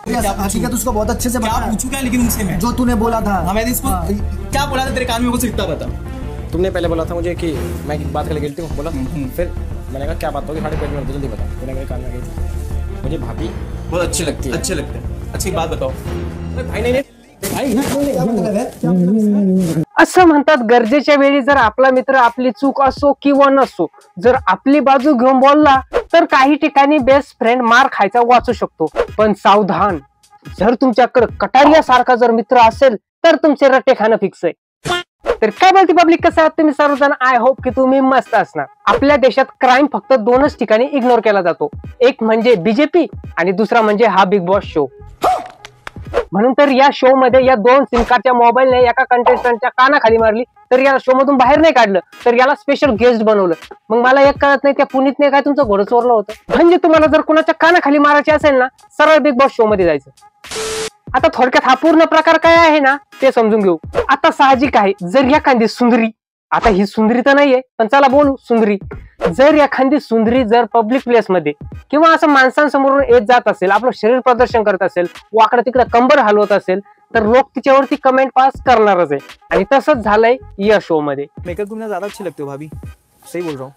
हकीकत उसको बहुत अच्छे से क्या पूछूं क्या लेकिन उनसे मैं जो तूने बोला था। हाँ मैंने इसको क्या बोला था तेरे कान में, वो इतना बता। तुमने पहले बोला था मुझे कि मैं एक बात के लिए गिल्टी हूँ, बोला। फिर मैंने कहा क्या बात होगी, 5:30 मिनट जल्दी बता। तूने मेरे कान में गई थी, मुझे भाभी बहुत अच्छी लगती है। अच्छे लगते हैं। अच्छी बात बताओ भाई। नहीं असं म्हणतात, गरजेच्या वेळी जर आपला मित्र आपली चूक असो किंवा नसो, जर आपली बाजू घेऊन बोलला तर काही ठिकाणी बेस्ट फ्रेंड मार खायचा वाचू शकतो। पण सावधान, जर तुमच्याकडे कटारियासारखा जर मित्र असेल तर तुमचे रट्टे खाणं फिक्स आहे। तर काय बोलते पब्लिक, कसं आहात तुम्ही सर्वजण? आय होप की तुम्ही मस्त असणार। आपल्या देशात क्राईम फक्त दोनच ठिकाणी इग्नोर केला जातो, एक म्हणजे बीजेपी आणि दुसरा म्हणजे हा बिग बॉस शो। म्हणून तर या शो मध्ये या 2 सिम कार्डच्या मोबाईलने एका कंटेस्टंटच्या कानाखाली मारली, तर या शो मधून बाहेर नाही काढलं, तर याला स्पेशल गेस्ट बनवलं। मग मला एक कळत नाही, त्या पुनीतने काय तुमचं घोडं चोरलं होतं? म्हणजे तुम्हाला जर कुणाच्या कानाखाली मारायचे असेल ना, सरळ बिग बॉस शो मध्ये जायचं। आता थोडक्यात हा पूर्ण प्रकार काय आहे ना ते समजून घेऊ। आता साहजिक आहे, जर एखादी सुंदरी, आता ही सुंदरी तर नाहीये पण चला बोलू सुंदरी, जर एखादी सुंदरी जर पब्लिक प्लेस मध्ये किंवा असं माणसांसमोरून येत जात असेल, आपलं शरीर प्रदर्शन करत असेल, वाकडं तिकडं कंबर हलवत असेल, तर लोक तिच्यावरती कमेंट पास करणारच आहे। आणि तसंच झालंय या शो मध्ये। मेकअप के बिना ज्यादा अच्छे लगते हो भाभी, सही बोल रहा हूँ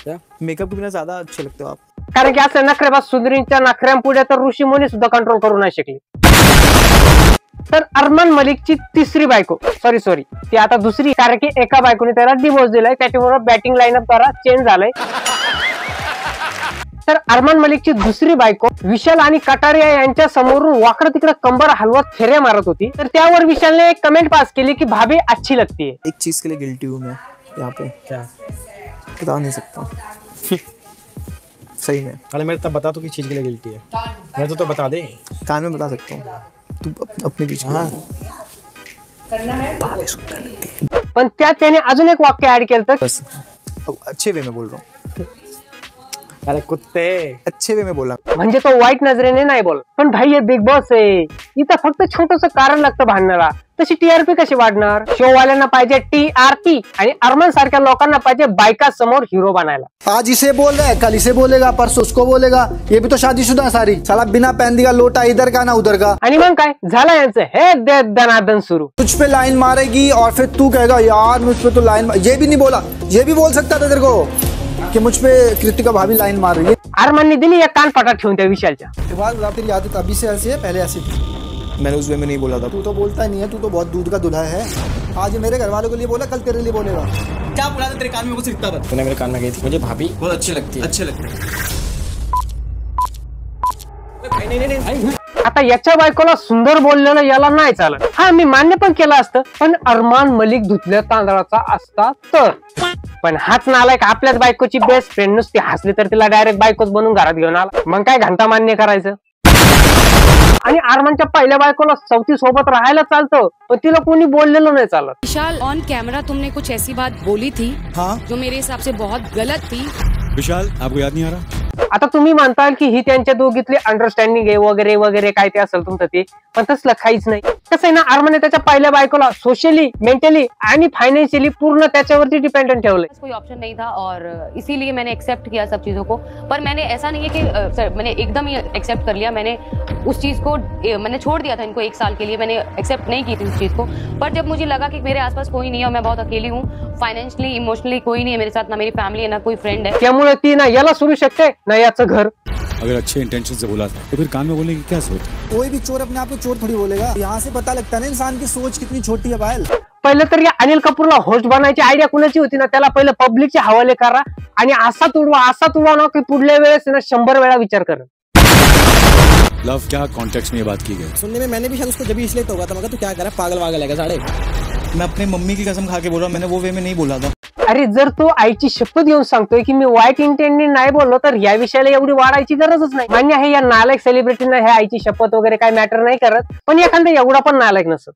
क्या? मेकअप के बिना ज्यादा अच्छे लगते हो आप। कारण की असं नखरेबाज सुंदरींच्या नखऱ्यांपुढे तर ऋषी मुनी सुद्धा कंट्रोल करू नाही शकले। तर अरमान मलिकची तिसरी बायको, सॉरी ती आता दुसरी, कारण की एका बायकोने त्याला डिवोर्स दिलाय, त्याच्यामुळे बॅटिंग लाईनअप जरा चेंज झालंय। तर अरमान मलिकची दुसरी बायको विशाल आणि कटारिया यांच्या समोरून वाकडं तिकडं कंबर हलवत फेऱ्या मारत होती, तर त्यावर विशालने एक कमेंट पास केली की भाभी अच्छी लगती है। एक चीज के लिए गिल्टी हूँ मैं यहाँ पे, क्या बता नहीं सकता सही में। अरे मैं तब बता तो किस चीज के लिए गिल्टी है, मैं तो बता दे। कान में बता सकता हूँ, तू अपने बीच में। पण त्यात त्याने अजून एक वाक्य ऍड केलं, बस अच्छे वे में बोल रहा हूँ, अरे कुत्ते, अच्छे वे में बोला। म्हणजे तो वाईट नजरेने नाही बोल। पण भाई हे बिग बॉस आहे, इथं फक्त छोटस कारण लागतं भांडणाला, तशी टीआरपी कशी वाढणार? शो वाल्यांना पाहिजे टीआरपी आणि अरमान सारख्या लोकांना पाहिजे बायका समोर हिरो बनायला। आज इसे बोल रहे, कल इसे बोलेगा, परसों उसको बोलेगा। ये भी तो शादीशुदा है सारी, साला बिना पहन का लोटा इधर का ना उधर का। आणि मग काय झालं यांचं हे दनादन सुरू। तुझ पे लाइन मारेगी और फिर तू कहेगा यार मुझ पे तो लाइन, ये भी नहीं बोला, ये भी बोल सकता था तेरे को कि मुझ पे कृतिका भाभी लाइन मार रही है। अरमानने दिली एक कानफटात ठेवून त्या विशालच्या। तेरी आदत अभी से ऐसी है, पहले ऐसी थी। मैंने उस वे में नहीं बोला था। तू तो बोलता नहीं है, तू तो बहुत दूध का दूल्हा है। आज मेरे घर वालों के लिए बोला, कल तेरे लिए बोलेगा। क्या बोला था तेरे कान में, वो इतना बता। तूने मेरे कान में गई थी, मुझे भाभी बहुत अच्छी लगती है। अच्छे लगते हैं। आता याच्या बायकोला सुंदर बोललेलं याला नाही चालत। हा मी मान्य पण केलं असतं, पण अरमान मलिक धुतल्या तांदळाचा असता तर। पण हाच नालायक आपल्याच बायकोची बेस्ट फ्रेंड नुसती हसली तर तिला डायरेक्ट बायकोच बनून घरात घेऊन आला, मग काय घंटा मान्य करायचं? आणि अरमानच्या पहिल्या बायकोला चौथी सोबत राहायला चालतं, पण तिला कोणी बोललेलं नाही चालत। विशाल, ऑन कैमरा तुमने कुछ ऐसी बात बोली थी हाँ, जो मेरे हिसाब से बहुत गलत थी। विशाल, आपको याद नहीं आ रहा? आता तुम्ही म्हणताल की ही त्यांच्या दोघीतली अंडरस्टँडिंग आहे वगैरे वगैरे, काय ते असेल तुमचं ते, पण तसलं काहीच नाही। कसं आहे ना, अरमानने त्याच्या पहिल्या बायकोला सोशली, मेंटली आणि फायनान्शियली पूर्ण त्याच्यावरती डिपेंडेंट ठेवलंय। कोई ऑप्शन नहीं था और इसीलिए मैंने एक्सेप्ट किया सब चीज़ों को। पर मैंने ऐसा नहीं है कि सर मैंने एकदम ही एक्सेप्ट कर लिया, मैंने उस चीज़ को मैंने छोड़ दिया था इनको 1 साल के लिए, मैंने एक्सेप्ट नहीं की थी उस चीज़ को। पर जब मुझे लगा कि मेरे आसपास कोई नहीं है और मैं बहुत अकेली हूँ, फाइनेंशियली इमोशनली कोई नहीं है मेरे साथ, ना मेरी फैमिली है ना कोई फ्रेंड है, त्यामुळे ती ना याला सोडू शकते ना याचं घर। अगर अच्छे इंटेंशन से बोला था तो फिर कान में बोलने की क्या सोच? कोई भी चोर अपने आप को चोर थोड़ी बोलेगा। यहाँ से पता लगता है ना इंसान की सोच कितनी छोटी है पायल। पहिले तर या अनिल कपूरला होस्ट बनायची आयडिया कुणाची होती ना, त्याला पहिले पब्लिकचे हवाले करा आणि असा तुडवा ना की पुढल्या वेळेस ना 100 वेळा विचार कर। लव क्या कॉन्टेक्स्ट में ये बात की गई? सुनने में मैंने भी शायद उसको जब इसलिए तो था, मगर तू क्या कर रहा है, पागल वागल है साढ़े। मैं अपनी मम्मी की कसम खा के बोल रहा हूँ, मैंने वो वे में नहीं बोला था। अरे जर तो आईची शपथ घेऊन सांगतोय की मी वाईट इंटेंटने नाही बोललो, तर या विषयाला एवढी वाढायची गरजच नाही। मान्य आहे या नालायक सेलिब्रिटींना ह्या आईची शपथ वगैरे काय मॅटर नाही करत, पण एखादा एवढा पण नालायक नसत।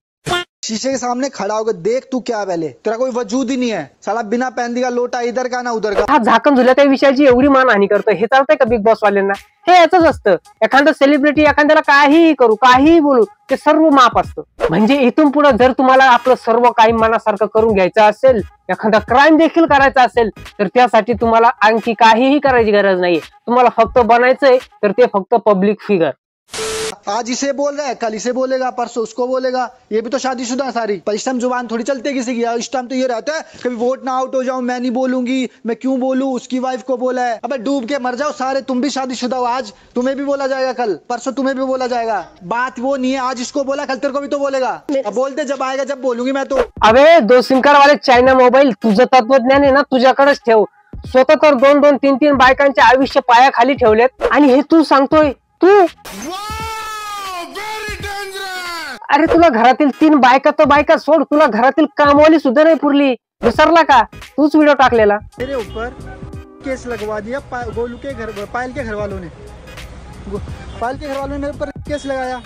शीशे के सामने खड़ा होकर देख तू क्या पहले, तेरा कोई वजूद ही नहीं है, साला बिना पहन का लोटा इधर का ना उधर का। हा झाकण झुल्या त्या विषयाची एवढी मानहानी करतोय, हे चालतंय का बिग बॉस वाल्यांना? हे याच असतं, एखादा सेलिब्रिटी एखाद्याला काहीही करू काहीही बोलू ते सर्व माप असतं। म्हणजे इथून पुढे जर तुम्हाला आपलं सर्व काही मनासारखं करून घ्यायचं असेल, एखादा क्राईम देखील करायचा असेल, तर त्यासाठी तुम्हाला आणखी काहीही करायची गरज नाहीये। तुम्हाला फक्त बनायचंय तर ते फक्त पब्लिक फिगर। आज इसे बोल रहा है, कल इसे बोलेगा, परसों उसको बोलेगा। ये भी तो शादीशुदा है सारी, पर इस टाइम जुबान थोड़ी चलती है किसी की। इस टाइम तो ये रहता है कभी वोट ना आउट हो जाऊं, मैं नहीं बोलूंगी, मैं क्यों बोलूं, उसकी वाइफ को बोला है। अबे डूब के मर जाओ सारे, तुम भी शादीशुदा हो। आज तुम्हें भी बोला जाएगा, कल परसों तुम्हें भी बोला जाएगा। बात वो नहीं है, आज इसको बोला कल तेरे को भी तो बोलेगा। अब बोलते जब आएगा, जब बोलूंगी मैं तो। अबे 2 सिम कार्ड वाले चायना मोबाईल, तुझं तत्वज्ञान आहे ना तुझ्याकडेच ठेव। स्वतः तर 2-2, 3-3 बायकांचे आयुष्य पायाखाली ठेवलेत आणि हे तू सांगतोय तू? अरे तुला घरातील 3 बायका तर बायका सोड, तुला घरातील कामवाली सुद्धा नाही पुरली, विसरला का? तूच व्हिडिओ टाकलेला। मेरे ऊपर केस लगवा दिया गोलू के घर, पायल के घर वालों ने, पायल के घर वालों ने मेरे ऊपर केस लगाया।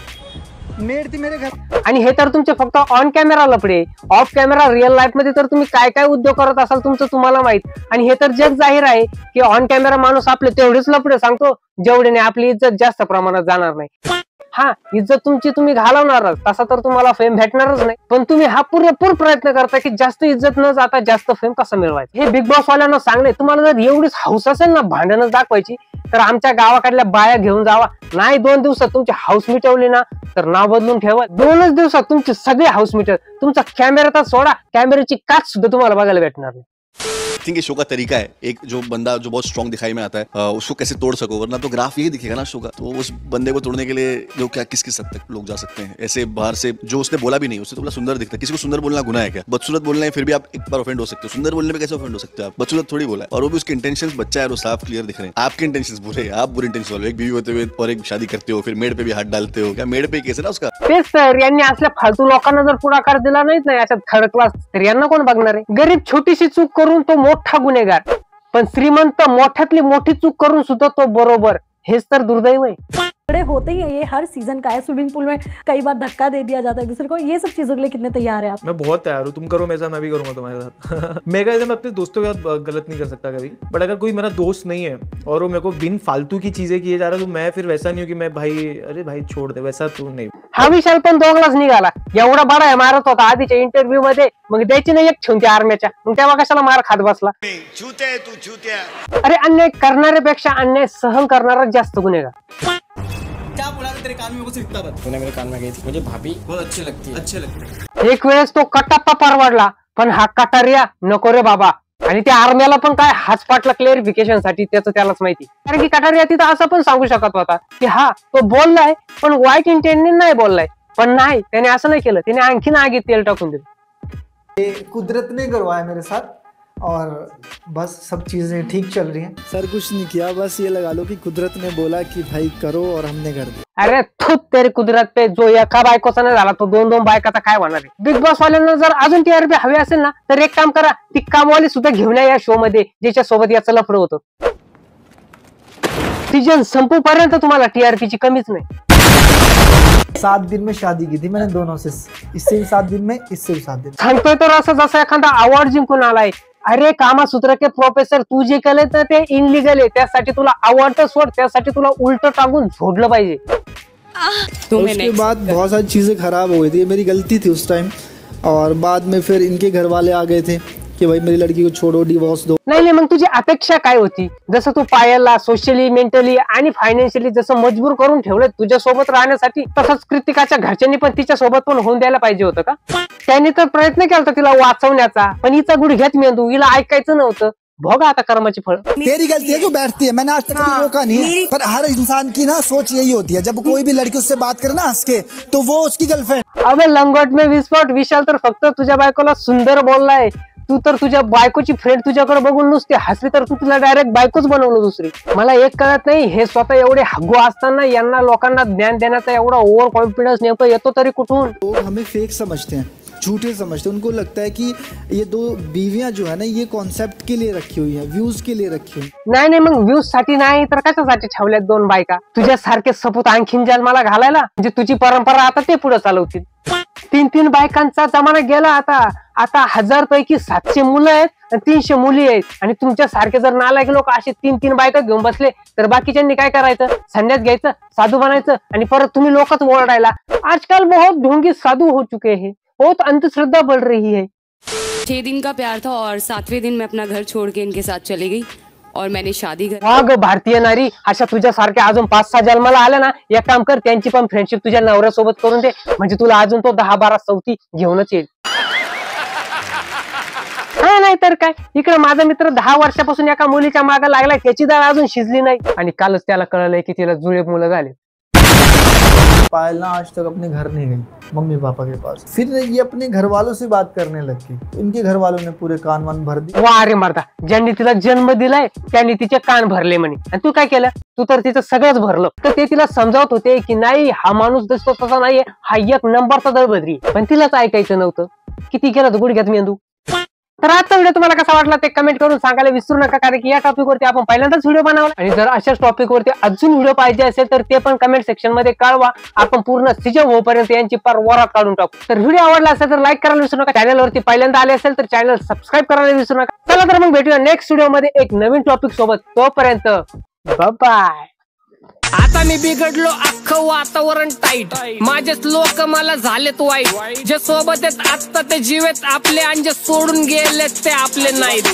मेड थी मेरे घर। आणि हे तर तुमचे फक्त ऑन कॅमेरा लफडे, ऑफ कॅमेरा रिअल लाईफ मध्ये तर तुम्ही काय काय उद्योग करत असाल तुमचं तुम्हाला माहित। आणि हे तर जग जाहीर आहे की ऑन कॅमेरा माणूस आपले तेवढेच लफडे सांगतो जेवढे नाही आपली इज्जत जास्त प्रमाणात जाणार नाही। हा, इज्जत तुमची तुम्ही घालवणारच, तसा तर तुम्हाला फेम भेटणारच नाही, पण तुम्ही हा पुरेपूर प्रयत्न करता की जास्त इज्जत न जाता जास्त फेम कसं मिळवायचं। हे बिग बॉस वाल्यांना सांगणे, तुम्हाला जर एवढीच हौस असेल ना भांडणच दाखवायची तर आमच्या गावाकडल्या बाया घेऊन जावा। नाही 2 दिवसात तुमची हाऊस मिटवली ना तर नाव बदलून ठेवा। 2च दिवसात तुमची सगळी हाऊस मिटल, तुमचा कॅमेरा तर सोडा, कॅमेऱ्याची काच सुद्धा तुम्हाला बघायला भेटणार नाही। आई थिंक ये शो का तरीका है, एक जो बंदा जो बहुत स्ट्रॉन्ग दिखाई में आता है उसको कैसे तोड़ सको, वरना तो ग्राफ यही दिखेगा ना शो का। तो उस बंदे को तोड़ने के लिए जो क्या किस किस हद तक लोग जा सकते हैं, ऐसे बाहर से जो उसने बोला भी नहीं, उससे तो बोला सुंदर दिखता है। किसी को सुंदर बोलना गुनाह है क्या? बदसूरत बोलना है फिर भी आप एक बार ऑफेंड हो सकते हो, सुंदर बोलने में कैसे ऑफेंड हो सकते हो आप? बदसूरत थोड़ी बोला है, और वो भी उसके इंटेंशंस बच्चा है वो साफ क्लियर दिख रहे हैं। आपके इंटेंशंस बुरे हैं, आप बुरे इंटेंशन वाले, एक बीवी होते हुए और एक शादी करते हो, फिर मेड पे भी हाथ डालते हो। क्या मेड पे केस है ना उसका? तेच तर, यांनी असल्या फालतू लोकांना जर पुढाकार दिला नाही अशा थर्ड क्लास स्त्रियांना कोण बघणार आहे? गरीब छोटीशी चूक करून तो मोठा गुन्हेगार, पण श्रीमंत मोठ्यातली मोठी चूक करून सुद्धा तो बरोबर, हेच तर दुर्दैव आहे। होते ही है, ये हर सीजन का है। स्विमिंग पूल में कई बार धक्का दे दिया जाता है एक दूसरे को, ये सब चीजों के लिए कितने तैयार है आप? मैं बहुत तैयार हूँ, तुम करो मेरे साथ, मैं भी करूंगा तुम्हारे साथ। मैं अपने दोस्तों के साथ गलत नहीं कर सकता कभी, बट अगर कोई मेरा दोस्त नहीं है और वो मेरे को बिन फालतू की चीजें किए जा रहा है तो मैं फिर वैसा नहीं हूँ कि मैं भाई अरे भाई छोड़ दे, वैसा तू नहीं। हा विशाल पण 2 ग्लास निघाला, एवढा बडा आहे मारत होता आधीच्या इंटरव्ह्यू मध्ये, मग द्यायची नाही एक ठेवून आर्म्याच्या, मग तेव्हा कशाला मार खात बसला? अरे अन्याय करणाऱ्यापेक्षा अन्याय सहन करणारा जास्त गुन्हेगार। क्या बोला था तेरे कान में वो सिर्फ इतना बता। तूने मेरे कान में गई थी, मुझे भाभी बहुत अच्छी लगती है, अच्छे लगते हैं। एक वेळेस तो कटाप्पा परवडला, पण हा कटारिया नको रे बाबा। आणि त्या आर्म्याला पण काय हाच पाटला क्लिअरिफिकेशन साठी, त्याचं त्यालाच माहिती। कारण की कटारिया तिथं असं पण सांगू शकत होता की हा तो बोललाय पण वाईट इंटेंटने नाही बोललाय, पण नाही त्याने असं नाही केलं, त्याने आणखीन आगीत तेल टाकून दिलं। कुदरत ने करवाया मेरे साथ और बस सब चीजें ठीक चल रही हैं। सर कुछ नहीं किया, बस ये लगा लो कि कुदरत ने बोला कि भाई करो और हमने कर दिया। अरे थूत तेरी कुदरत पे, जो एका बायकोचा नाही झाला तो 2-2 बायकाचा काय होणार आहे? बिग बॉस वाल्यांना जर अजून टीआरपी हवी असेल ना तर एक काम करा, ती कामवाली सुद्धा घेऊन या शो मध्ये ज्याच्या सोबत याचं लफडं होतं। सीजन संपूपर्यंत तुम्हाला टीआरपीची कमीच नाही। 7 दिन में शादी की थी मैंने दोनों से, इससे भी 7 दिन में, इससे भी 7 दिन। सांगतोय तर असं जसं एखादा अवॉर्ड जिंकून आलाय। अरे कामासूत्र के प्रोफेसर, तू जे केलंय तर ते इनलिगल आहे, त्यासाठी तुला अवॉर्ड तर सोड, त्यासाठी तुला उलट टाकून झोडलं पाहिजे। उसके बाद बहुत सारी चीजें खराब हो गई थी, मेरी गलती थी उस टाइम, और बाद में फिर इनके घर वाले आ गए थे कि भाई मेरी लड़की को छोड़ो, डिवोर्स दो। नाही मग तुझी अपेक्षा काय होती? जसं तू पायलला सोशली, मेंटली आणि फायनान्शियली जसं मजबूर करून ठेवलं तुझ्या सोबत राहण्यासाठी, तसंच कृतिकाच्या घरच्यांनी पण तिच्या सोबत पण होऊन द्यायला पाहिजे होतं का? त्यांनी तर प्रयत्न केला होता तिला वाचवण्याचा, पण हिचा गुडघ्यात मेंदू, हिला ऐकायचं नव्हतं। भोगा आता कर्माची फळ। तेरी गलती है जो बैठती है, मैंने आज तक कभी रोका नहीं, पर हर इंसान की ना सोच यही होती है, जब कोई भी लड़की उससे बात करे ना हंस के, तो वो उसकी गर्लफ्रेंड। अबे लंगोट में विस्फोट, विशाल तर फक्त तुझ्या बायकोला सुंदर बोललाय, तू तर तुझ्या बायकोची फ्रेंड तुझ्याकडे बघून नुसते हसली तर तू तुला डायरेक्ट बायकोच बनवलं दुसरी। मला एक कळत नाही, हे स्वतः एवढे हगू असताना यांना लोकांना ज्ञान देण्याचा एवढा ओव्हर कॉन्फिडन्स नेमकं येतो तरी कुठून? लोग हमें फेक समझते हैं, झूठे समझते हैं, उनको लगता है कि ये 2 बीवियां जो है ना ये कॉन्सेप्ट के लिए रखी हुई है, व्यूज के लिए रखी हुई। नाही मग व्ह्यूज साठी नाही तर कशासाठी ठेवल्यात 2 बायका? तुझ्यासारखे सपूत आणखीन जन्माला घालायला, म्हणजे तुझी परंपरा आता ते पुढे चालवतील। 3-3 बायकांचा जमाना गेला आता। आता 1000 पैकी 700 मुलं आहेत आणि 300 मुली आहेत, आणि तुमच्या सारखे जर नालायक लोक असे 3-3 बायका घेऊन बसले तर बाकीच्यांनी काय करायचं? संन्यास घ्यायचं, साधू बनायचं आणि परत तुम्ही लोकच ओरडायला। आजकल बहुत ढोंगी साधू हो चुके हैं, बहुत अंधश्रद्धा बढ़ रही है। 6 दिन का प्यार था और 7वें दिन मैं अपना घर छोड़ के इनके साथ चली गई और मैंने शादी कर वाग भारतीय नारी, अशा तुझ्यासारख्या अजून 5-6 जन्माला आल्या ना, एक काम कर, त्यांची पण फ्रेंडशिप तुझ्या नवऱ्यासोबत करून दे, म्हणजे तुला अजून तो 10-12 सवती घेऊनच येईल. हा नाही तर काय, इकडे माझा मित्र 10 वर्षापासून एका मुलीच्या मागे लागलाय, त्याची डाळ अजून शिजली नाही, आणि कालच त्याला कळलंय की तिला जुळे मुलं झाले. पायल ना आज तक अपने घर नहीं गई मम्मी पापा के पास, फिर ये अपने घर वालों से बात करने लग गई. इनके घर वालों ने पूरे कान वान भर दिए. वा रे मर्दा, ज्यांनी तिला जन्म दिलाय त्यांनी तिचे कान भरले म्हणे, आणि तू काय केलं, तू तर तिचं सगळंच भरलं. तर ते तिला समजावत होते की नाही, हा माणूस दिसतो तसा नाहीये, हा एक नंबरचा दळबद्री, पण तिलाच ऐकायचं नव्हतं. किती केलं तू गुडघ्यात मेंदू. तर आजचा व्हिडिओ तुम्हाला कसा वाटला ते कमेंट करून सांगायला विसरू नका, कारण की या टॉपिक वरती आपण पहिल्यांदाच व्हिडिओ बनवला, आणि जर अशाच टॉपिक वरती अजून व्हिडिओ पाहिजे असेल तर ते पण कमेंट सेक्शन मध्ये कळवा, आपण पूर्ण सीजन होईपर्यंत यांची पार वरात काढून टाकू. तर व्हिडिओ आवडला असेल तर लाईक करायला विसरू नका, चॅनल वरती पहिल्यांदा आले असेल तर चॅनल सबस्क्राईब करायला विसरू नका. चला तर मग भेटूया नेक्स्ट व्हिडिओ मध्ये एक नवीन टॉपिक सोबत, तोपर्यंत बाय बाय. आता मी बिघडलो, अख्खं वातावरण टाईट, माझेच लोक मला झालेत वाईट, जे सोबत आहेत आत्ता ते जीवेत आपले, आणि जे सोडून गेलेत ते आपले नाहीत.